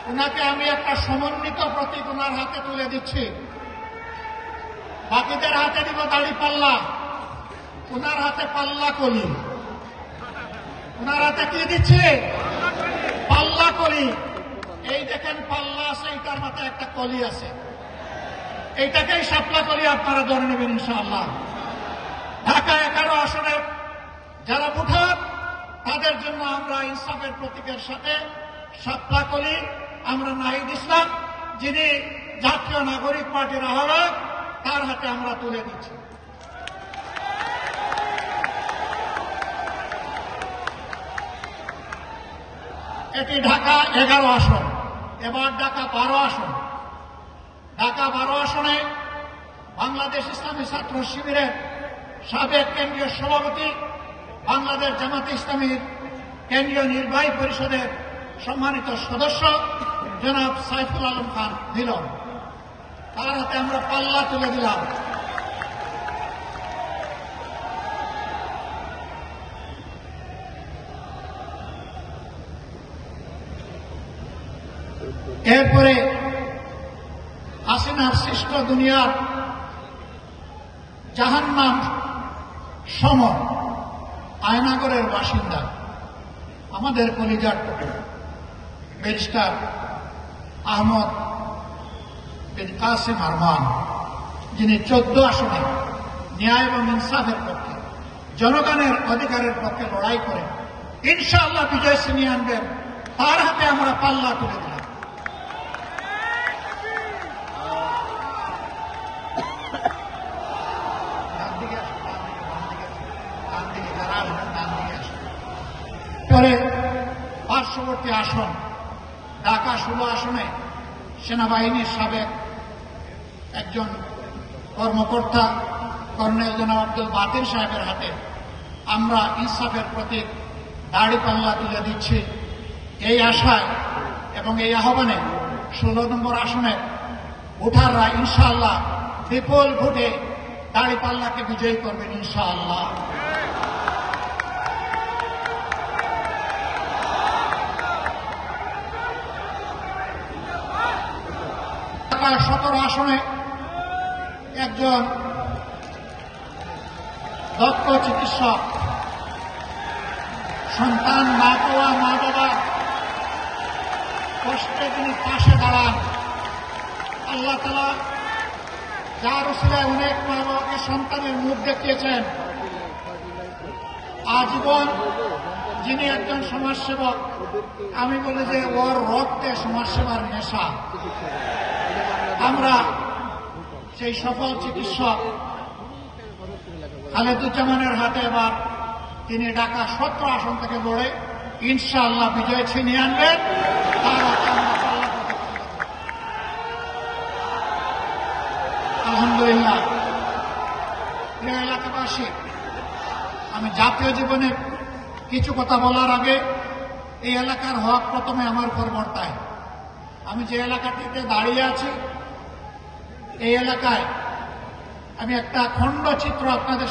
ওনাকে আমি একটা সমন্বিত প্রতীক ওনার হাতে তুলে দিচ্ছি। বাকিদের হাতে দিব দাড়ি পাল্লা, ওনার হাতে পাল্লা কলি। ওনার হাতে কি দিচ্ছে? পাল্লা কলি। এই দেখেন পাল্লা আছে, এইটার মাথায় একটা কলি আছে, এইটাকেই শাপলা কলি আপনারা ধরে নেবেন ইনশাআল্লাহ। ঢাকা 11 আসনের যারা ভোটার তাদের জন্য আমরা ইনসাফের প্রতীকের সাথে শাপলা কলি আমরা নাহিদ ইসলাম, যিনি জাতীয় নাগরিক পার্টির আহ্বায়ক, তার হাতে আমরা তুলে দিচ্ছি। এটি ঢাকা 11 আসন, এবার ঢাকা 12 আসন। ঢাকা 12 আসনে বাংলাদেশ ইসলামী ছাত্র শিবিরের সাবেক কেন্দ্রীয় সভাপতি, বাংলাদেশ জামাতে ইসলামীর কেন্দ্রীয় নির্বাহী পরিষদের সম্মানিত সদস্য জনাব সাইফুল আলম খান মিলন, তার হাতে আমরা পাল্লা তুলে দিলাম। এরপরে হাসিনার সৃষ্ট দুনিয়ার জাহান্নাম সম আয়নাগরের বাসিন্দা আমাদের কলিজার টুকরা ব্যারিস্টার আহমদ বিন কাসেম আরমান, যিনি 14 আসনে ন্যায় এবং ইনসাফের পক্ষে, জনগণের অধিকারের পক্ষে লড়াই করে ইনশাআল্লাহ বিজয় ছিনিয়ে আনবেন, তার হাতে আমরা পাল্লা তুলে দিলাম। পরে পার্শ্ববর্তী আসন ঢাকা 16 আসনে সেনাবাহিনীর সাবেক একজন কর্মকর্তা কর্নেল জনাব আব্দুল বাতিল সাহেবের হাতে আমরা ইনসাফের প্রতীক দাড়ি পাল্লা তুলে দিচ্ছি। এই আশায় এবং এই আহ্বানে 16 নম্বর আসনে ভোটাররা ইনশাআল্লাহ বিপুল ভোটে দাড়ি পাল্লাকে বিজয়ী করবেন ইনশাআল্লাহ। 17 আসনে একজন দক্ষ চিকিৎসক, সন্তান না পাওয়া মা বাবা কষ্টে তিনি পাশে দাঁড়ান। আল্লাহ তাআলা যার উসিলায় অনেক মা বাবাকে সন্তানের মুখ দেখিয়েছেন। আজীবন যিনি একজন সমাজসেবক, আমি বলি যে ওর রক্তে সমাজসেবার নেশা। আমরা সেই সফল চিকিৎসক খালেদুজ্জামানের হাতে এবার তিনি ঢাকা 17 আসন থেকে লড়ে ইনশাআল্লাহ বিজয় ছিনিয়ে আনবেন, তার হাতে আমরা পাল্লা। আলহামদুলিল্লাহ। প্রিয় এলাকাবাসী, আমি জাতীয় জীবনে কিছু কথা বলার আগে এই এলাকার হক প্রথমে আমার উপর বর্তায়। আমি যে এলাকাটিতে দাঁড়িয়ে আছি, এই এলাকায় আমি একটা খণ্ডচিত্র আপনাদের